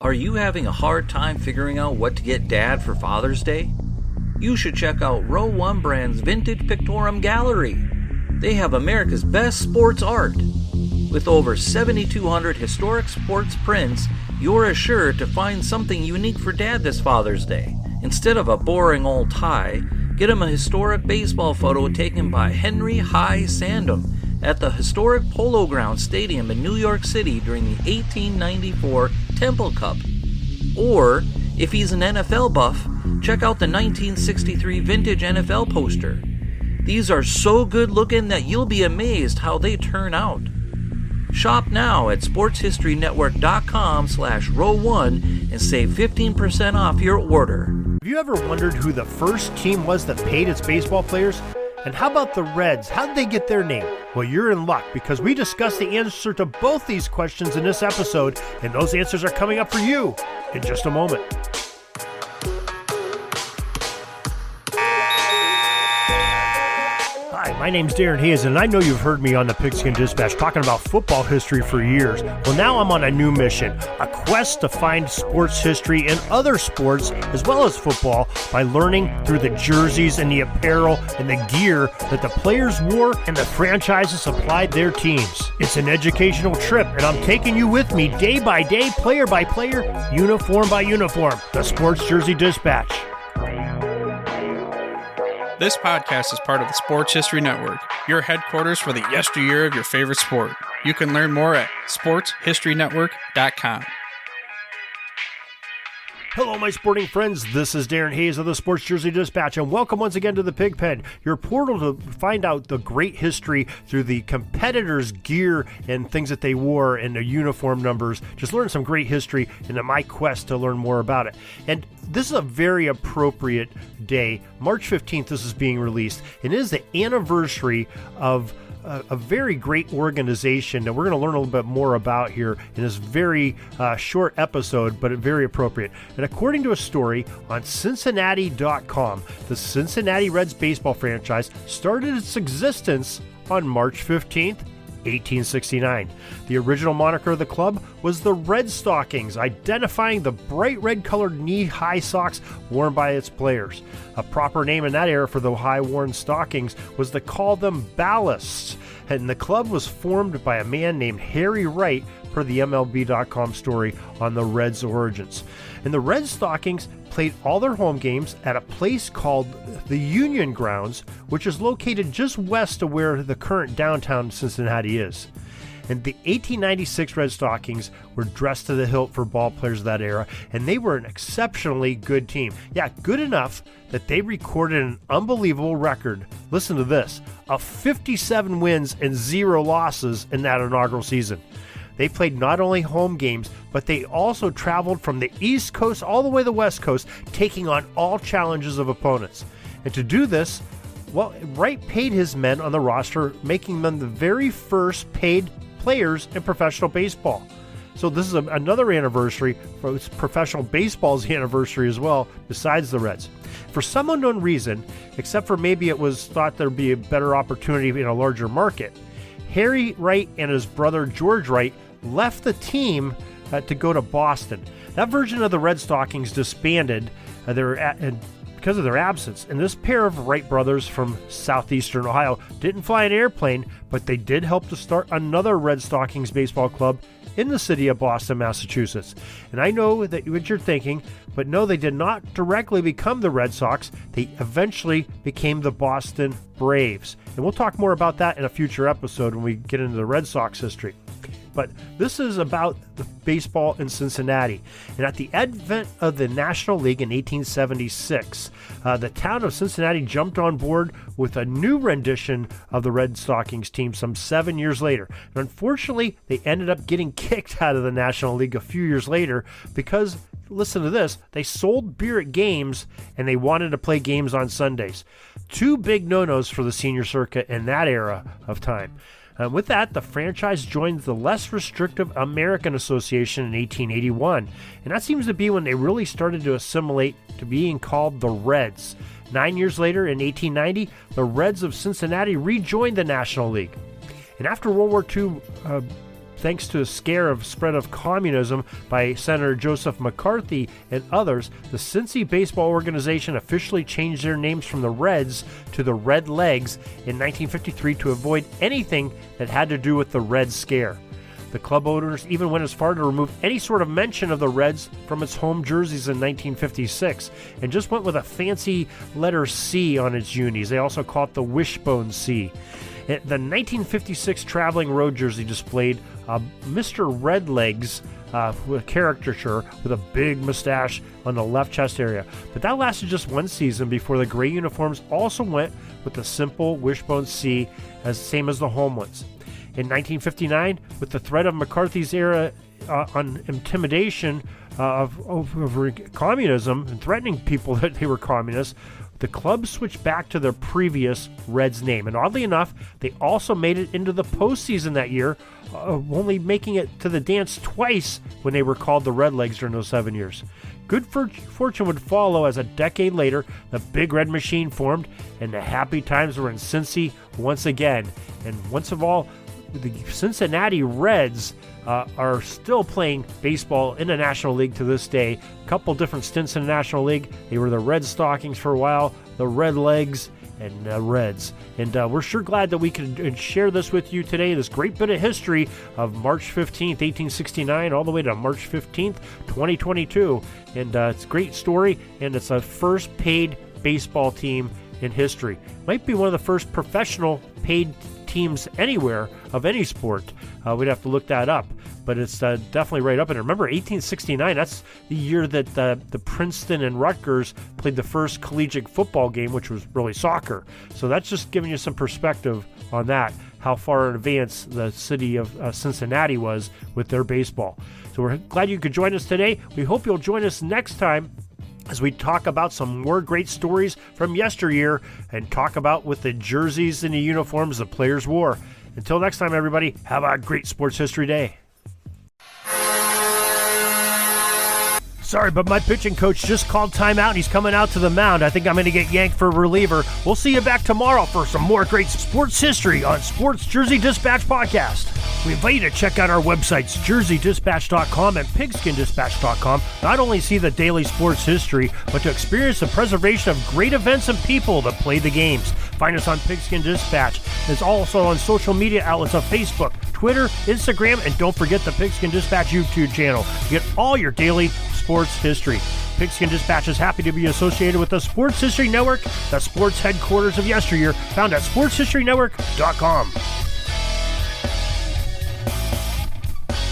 Are you having a hard time figuring out what to get Dad for Father's Day? You should check out Row 1 Brand's Vintage Pictorum Gallery. They have America's best sports art. With over 7,200 historic sports prints, you're assured to find something unique for Dad this Father's Day. Instead of a boring old tie, get him a historic baseball photo taken by Henry High Sandham at the historic Polo Grounds Stadium in New York City during the 1894 Temple Cup. Or, if he's an NFL buff, check out the 1963 vintage NFL poster. These are so good looking that you'll be amazed how they turn out. Shop now at sportshistorynetwork.com/row1 and save 15% off your order. Have you ever wondered who the first team was that paid its baseball players? And how about the Reds? How did they get their name? Well, you're in luck because we discussed the answer to both these questions in this episode, and those answers are coming up for you in just a moment. Hi, my name's Darren Hayes, and I know you've heard me on the Pigskin Dispatch talking about football history for years. Well, now I'm on a new mission, a quest to find sports history in other sports as well as football by learning through the jerseys and the apparel and the gear that the players wore and the franchises supplied their teams. It's an educational trip, and I'm taking you with me day by day, player by player, uniform by uniform. The Sports Jersey Dispatch. This podcast is part of the Sports History Network, your headquarters for the yesteryear of your favorite sport. You can learn more at sportshistorynetwork.com. Hello, my sporting friends. This is Darren Hayes of the Sports Jersey Dispatch, and welcome once again to the Pig Pen, your portal to find out the great history through the competitors' gear and things that they wore and their uniform numbers. Just learn some great history in my quest to learn more about it. And this is a very appropriate day. March 15th, this is being released, and it is the anniversary of a very great organization that we're going to learn a little bit more about here in this very short episode, but very appropriate. And according to a story on Cincinnati.com, the Cincinnati Reds baseball franchise started its existence on March 15th, 1869. The original moniker of the club was the Red Stockings, identifying the bright red-colored knee-high socks worn by its players. A proper name in that era for the high-worn stockings was to call them ballasts, and the club was formed by a man named Harry Wright, per the MLB.com story on the Reds' origins. And the Red Stockings played all their home games at a place called the Union Grounds, which is located just west of where the current downtown Cincinnati is. And the 1896 Red Stockings were dressed to the hilt for ball players of that era, and they were an exceptionally good team. Yeah, good enough that they recorded an unbelievable record. Listen to this, of 57 wins and 0 losses in that inaugural season. They played not only home games, but they also traveled from the East Coast all the way to the West Coast, taking on all challenges of opponents. And to do this, well, Wright paid his men on the roster, making them the very first paid players in professional baseball. So this is another anniversary. It's professional baseball's anniversary as well, besides the Reds. For some unknown reason, except for maybe it was thought there'd be a better opportunity in a larger market, Harry Wright and his brother George Wright left the team to go to Boston. That version of the Red Stockings disbanded because of their absence. And this pair of Wright brothers from southeastern Ohio didn't fly an airplane, but they did help to start another Red Stockings baseball club in the city of Boston, Massachusetts. And I know that what you're thinking, but no, they did not directly become the Red Sox. They eventually became the Boston Braves. And we'll talk more about that in a future episode when we get into the Red Sox history. But this is about the baseball in Cincinnati. And at the advent of the National League in 1876, the town of Cincinnati jumped on board with a new rendition of the Red Stockings team some 7 years later. And unfortunately, they ended up getting kicked out of the National League a few years later because, listen to this, they sold beer at games and they wanted to play games on Sundays. Two big no-nos for the senior circuit in that era of time. With that, the franchise joined the less restrictive American Association in 1881, and that seems to be when they really started to assimilate to being called the Reds. 9 years later, in 1890, the Reds of Cincinnati rejoined the National League. And after World War II thanks to a scare of spread of communism by Senator Joseph McCarthy and others, the Cincy Baseball Organization officially changed their names from the Reds to the Red Legs in 1953 to avoid anything that had to do with the Red Scare. The club owners even went as far to remove any sort of mention of the Reds from its home jerseys in 1956 and just went with a fancy letter C on its unis. They also call it the Wishbone C. The 1956 traveling road jersey displayed Mr. Redlegs with a caricature with a big mustache on the left chest area. But that lasted just one season before the gray uniforms also went with the simple Wishbone C, same as the home ones. In 1959, with the threat of McCarthy's era on intimidation of communism and threatening people that they were communists, the club switched back to their previous Reds name. And oddly enough, they also made it into the postseason that year, only making it to the dance twice when they were called the Redlegs during those 7 years. Good fortune would follow as a decade later, the Big Red Machine formed, and the happy times were in Cincy once again. And once of all, the Cincinnati Reds are still playing baseball in the National League to this day. A couple different stints in the National League. They were the Red Stockings for a while, the Red Legs, and Reds. And we're sure glad that we can share this with you today, this great bit of history of March 15th, 1869, all the way to March 15th, 2022. And it's a great story, and it's a first paid baseball team in history. Might be one of the first professional paid teams anywhere of any sport. We'd have to look that up, but it's definitely right up in there. Remember, 1869, that's the year that the Princeton and Rutgers played the first collegiate football game, which was really soccer. So that's just giving you some perspective on that, how far in advance the city of Cincinnati was with their baseball. So we're glad you could join us today. We hope you'll join us next time as we talk about some more great stories from yesteryear and talk about with the jerseys and the uniforms the players wore. Until next time, everybody, have a great Sports History Day. Sorry, but my pitching coach just called timeout and he's coming out to the mound. I think I'm going to get yanked for a reliever. We'll see you back tomorrow for some more great sports history on Sports Jersey Dispatch Podcast. We invite you to check out our websites, jerseydispatch.com and pigskindispatch.com. Not only see the daily sports history, but to experience the preservation of great events and people that play the games. Find us on Pigskin Dispatch. It's also on social media outlets of Facebook, Twitter, Instagram, and don't forget the Pigskin Dispatch YouTube channel to get all your daily sports history. Pigskin Dispatch is happy to be associated with the Sports History Network, the sports headquarters of yesteryear, found at sportshistorynetwork.com.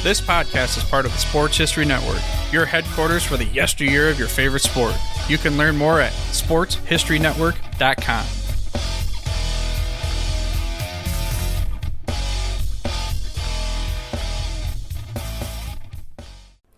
This podcast is part of the Sports History Network, your headquarters for the yesteryear of your favorite sport. You can learn more at sportshistorynetwork.com.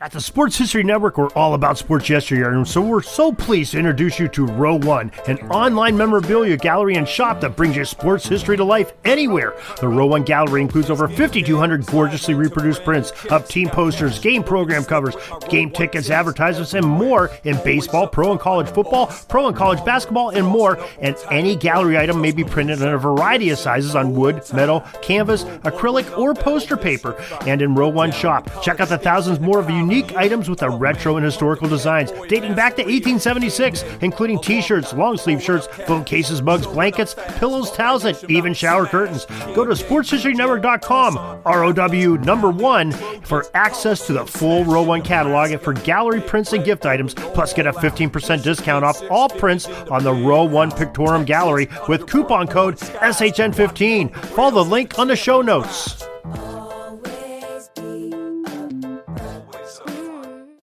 At the Sports History Network, we're all about sports yesteryear, and so we're so pleased to introduce you to Row One, an online memorabilia gallery and shop that brings your sports history to life anywhere. The Row One gallery includes over 5,200 gorgeously reproduced prints of team posters, game program covers, game tickets, advertisements, and more in baseball, pro and college football, pro and college basketball, and more. And any gallery item may be printed in a variety of sizes on wood, metal, canvas, acrylic, or poster paper. And in Row One shop, check out the thousands more of unique items with the retro and historical designs dating back to 1876, including t-shirts, long sleeve shirts, phone cases, mugs, blankets, pillows, towels, and even shower curtains. Go to sportshistorynetwork.com, ROW1, for access to the full Row One catalog for gallery prints and gift items, plus get a 15% discount off all prints on the Row One Pictorium Gallery with coupon code SHN15. Follow the link on the show notes.